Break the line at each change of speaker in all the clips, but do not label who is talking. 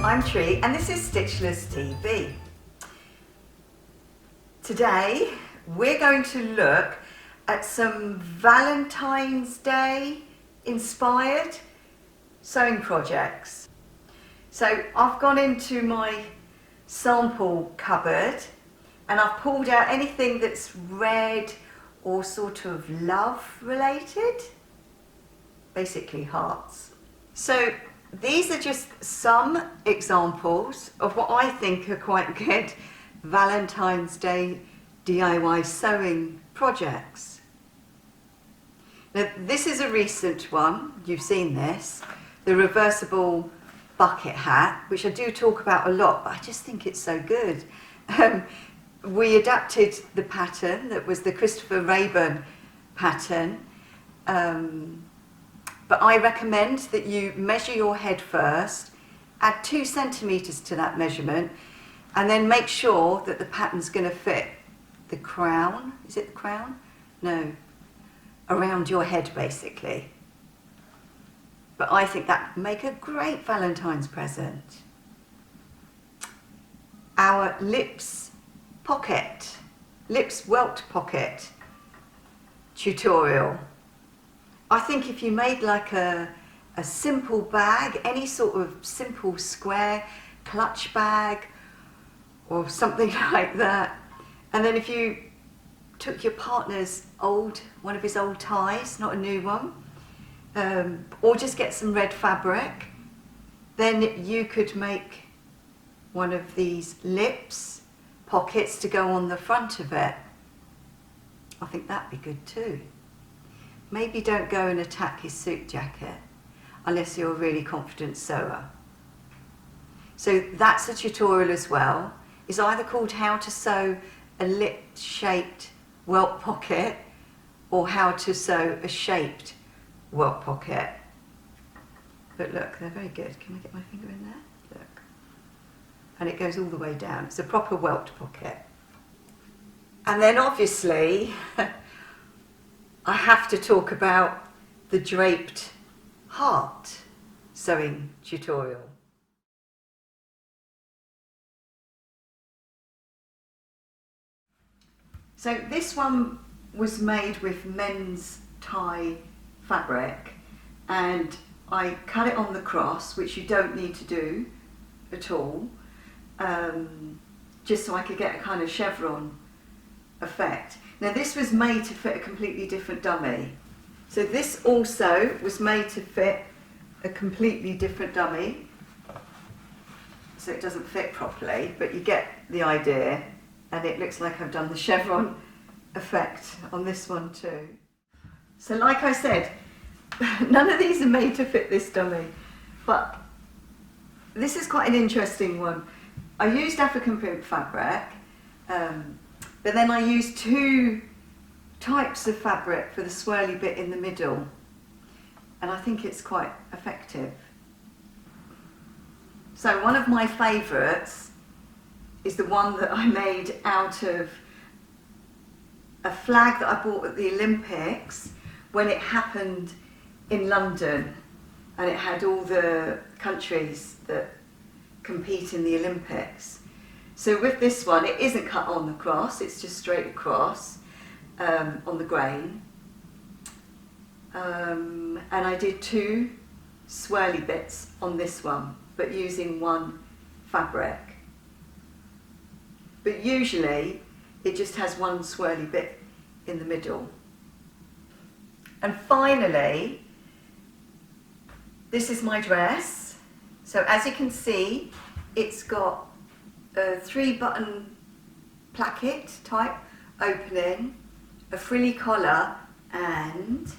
I'm Tree and this is Stitchless TV. Today we're going to look at some Valentine's Day inspired sewing projects. So I've gone into my sample cupboard and I've pulled out anything that's red or sort of love related, basically hearts. So these are just some examples of what I think are quite good Valentine's Day DIY sewing projects. Now this is a recent one, you've seen this, the reversible bucket hat, which I do talk about a lot, but I just think it's so good. We adapted the pattern that was the Christopher Rayburn pattern, but I recommend that you measure your head first, add 2 centimetres to that measurement, and then make sure that the pattern's going to fit the crown, is it the crown? No, around your head basically. But I think that would make a great Valentine's present. Our lips Welt pocket tutorial. I think if you made like a simple bag, any sort of simple square clutch bag or something like that, and then if you took your partner's one of his old ties, not a new one, or just get some red fabric, then you could make one of these lips pockets to go on the front of it. I think that'd be good too. Maybe don't go and attack his suit jacket unless you're a really confident sewer. So that's a tutorial as well. It's either called How to Sew a Lip-Shaped Welt Pocket or How to Sew a Shaped Welt Pocket. But look, they're very good. Can I get my finger in there? Look. And it goes all the way down. It's a proper welt pocket. And then obviously, I have to talk about the Draped Heart sewing tutorial. So this one was made with men's tie fabric, and I cut it on the cross, which you don't need to do at all, just so I could get a kind of chevron effect. Now this was made to fit a completely different dummy. So this also was made to fit a completely different dummy. So it doesn't fit properly, but you get the idea, and it looks like I've done the chevron effect on this one too. So like I said, none of these are made to fit this dummy, but this is quite an interesting one. I used African print fabric, but then I used 2 types of fabric for the swirly bit in the middle, and I think it's quite effective. So one of my favourites is the one that I made out of a flag that I bought at the Olympics when it happened in London, and it had all the countries that compete in the Olympics. So with this one, it isn't cut on the cross, it's just straight across on the grain. And I did 2 swirly bits on this one, but using 1 fabric. But usually it just has 1 swirly bit in the middle. And finally, this is my dress. So as you can see, it's got a 3-button placket type opening, a frilly collar, and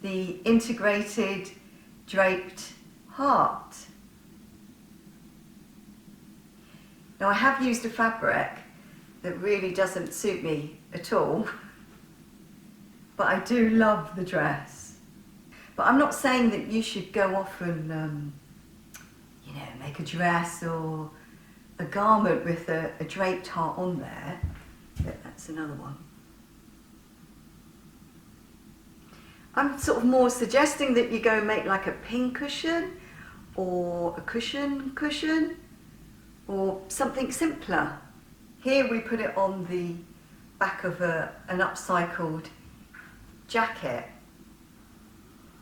the integrated draped heart. Now I have used a fabric that really doesn't suit me at all, but I do love the dress. But I'm not saying that you should go off and make a dress or a garment with a draped heart on there. But that's another one. I'm sort of more suggesting that you go and make like a pincushion or a cushion, or something simpler. Here we put it on the back of an upcycled jacket.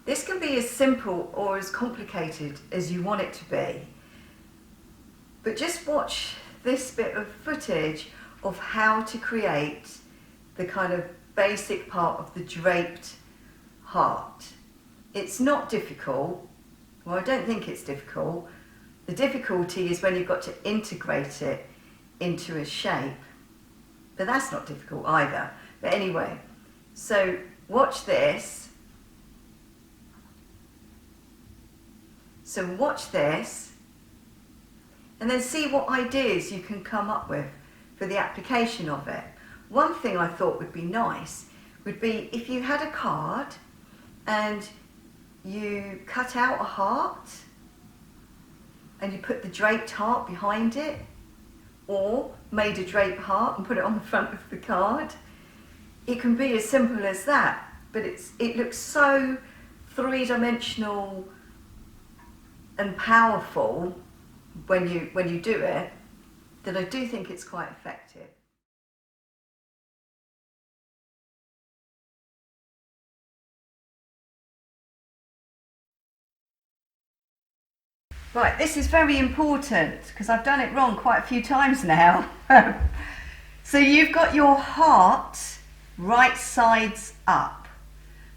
This can be as simple or as complicated as you want it to be. But just watch this bit of footage of how to create the kind of basic part of the draped heart. It's not difficult. Well, I don't think it's difficult. The difficulty is when you've got to integrate it into a shape. But that's not difficult either. But anyway, so watch this. So watch this, and then see what ideas you can come up with for the application of it. One thing I thought would be nice would be if you had a card and you cut out a heart and you put the draped heart behind it, or made a draped heart and put it on the front of the card. It can be as simple as that, but it looks so three-dimensional and powerful when you do it, that I do think it's quite effective. Right, this is very important because I've done it wrong quite a few times now. So you've got your heart right sides up,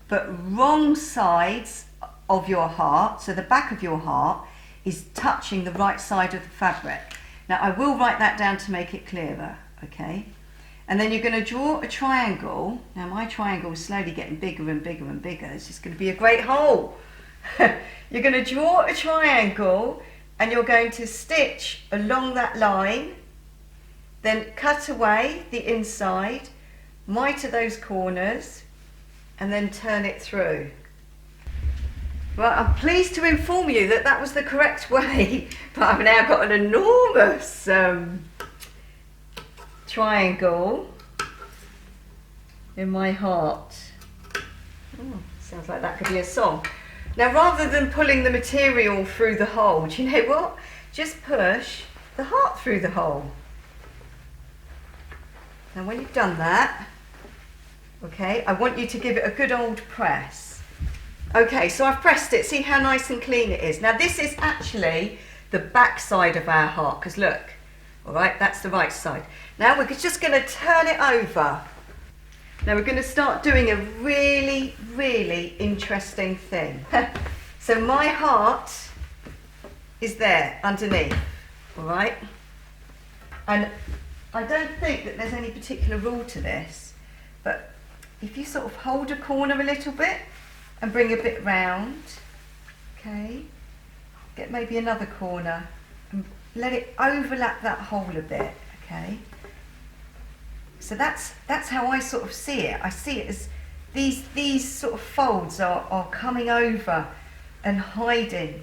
but wrong sides of your heart, so the back of your heart is touching the right side of the fabric. Now I will write that down to make it clearer, okay? And then you're going to draw a triangle. Now my triangle is slowly getting bigger and bigger and bigger. It's just going to be a great hole. You're going to draw a triangle and you're going to stitch along that line, then cut away the inside, miter those corners, and then turn it through. Well, I'm pleased to inform you that that was the correct way, but I've now got an enormous triangle in my heart. Oh, sounds like that could be a song. Now, rather than pulling the material through the hole, do you know what? Just push the heart through the hole. Now, when you've done that, okay, I want you to give it a good old press. Okay, so I've pressed it. See how nice and clean it is. Now this is actually the back side of our heart, because look, all right, that's the right side. Now we're just going to turn it over. Now we're going to start doing a really, really interesting thing. So my heart is there underneath, all right? And I don't think that there's any particular rule to this, but if you sort of hold a corner a little bit, and bring a bit round, okay, get maybe another corner and let it overlap that hole a bit, okay. So that's how I sort of see it. I see it as these sort of folds are coming over and hiding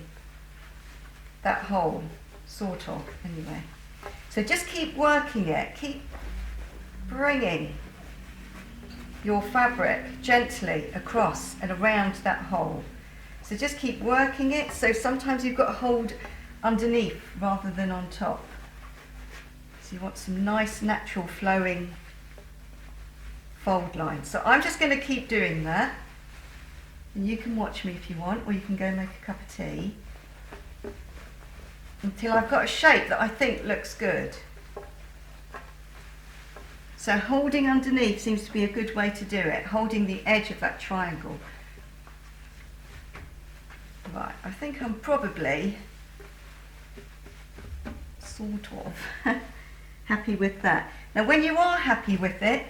that hole, sort of, anyway. So just keep working it, keep bringing your fabric gently across and around that hole. So just keep working it. So sometimes you've got to hold underneath rather than on top. So you want some nice natural flowing fold lines. So I'm just going to keep doing that. And you can watch me if you want, or you can go make a cup of tea until I've got a shape that I think looks good. So holding underneath seems to be a good way to do it, holding the edge of that triangle. Right, I think I'm probably sort of happy with that. Now when you are happy with it,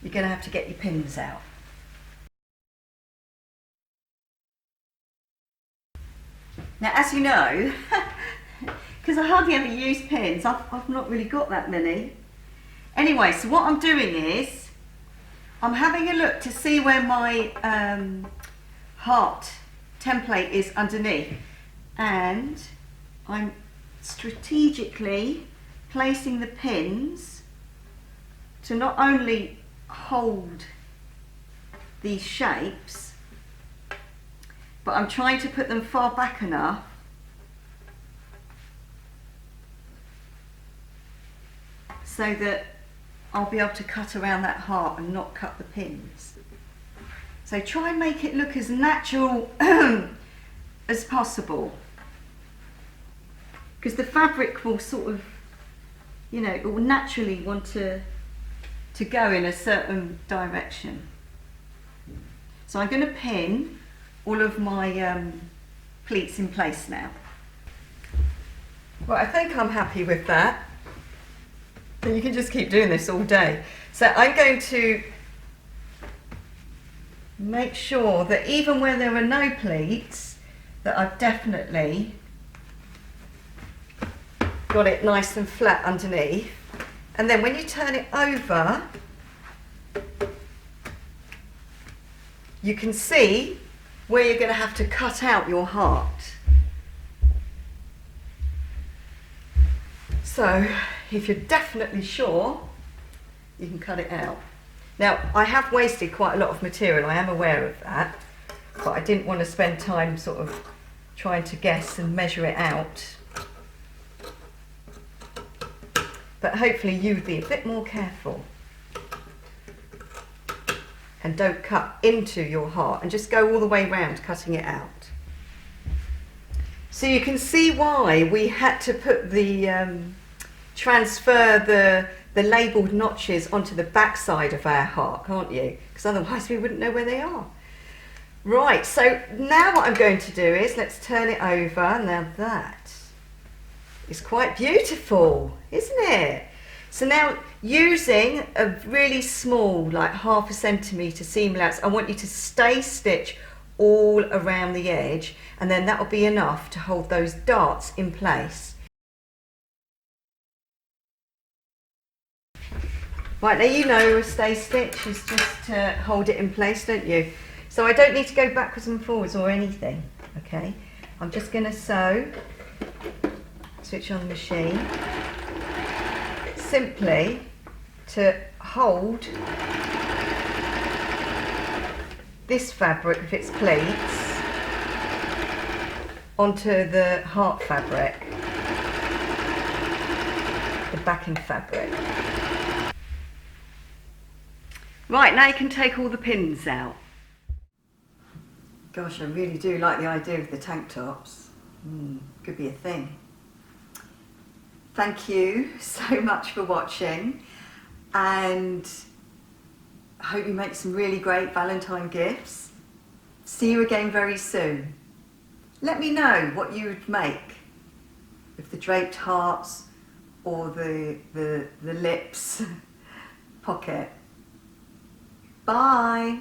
you're going to have to get your pins out. Now as you know, because I hardly ever use pins, I've not really got that many. Anyway, so what I'm doing is, I'm having a look to see where my heart template is underneath, and I'm strategically placing the pins to not only hold these shapes, but I'm trying to put them far back enough so that I'll be able to cut around that heart and not cut the pins. So try and make it look as natural as possible, because the fabric will sort of, you know, it will naturally want to go in a certain direction. So I'm going to pin all of my pleats in place now. Well, I think I'm happy with that. And you can just keep doing this all day. So I'm going to make sure that even where there are no pleats, that I've definitely got it nice and flat underneath. And then when you turn it over, you can see where you're going to have to cut out your heart. So if you're definitely sure, you can cut it out. Now, I have wasted quite a lot of material, I am aware of that, but I didn't want to spend time sort of trying to guess and measure it out. But hopefully you'd be a bit more careful and don't cut into your heart and just go all the way round cutting it out. So you can see why we had to put the transfer the labelled notches onto the back side of our heart, can't you? Because otherwise we wouldn't know where they are. Right, so now what I'm going to do is, let's turn it over. Now that is quite beautiful, isn't it? So now, using a really small, like 1/2 centimetre seam allowance, I want you to stay stitch all around the edge, and then that will be enough to hold those darts in place. Right, now you know a stay stitch is just to hold it in place, don't you? So I don't need to go backwards and forwards or anything, okay? I'm just going to sew, switch on the machine, simply to hold this fabric with its pleats onto the heart fabric, the backing fabric. Right, now you can take all the pins out. Gosh, I really do like the idea of the tank tops. Could be a thing. Thank you so much for watching, and I hope you make some really great Valentine gifts. See you again very soon. Let me know what you would make with the draped hearts or the lips pocket. Bye.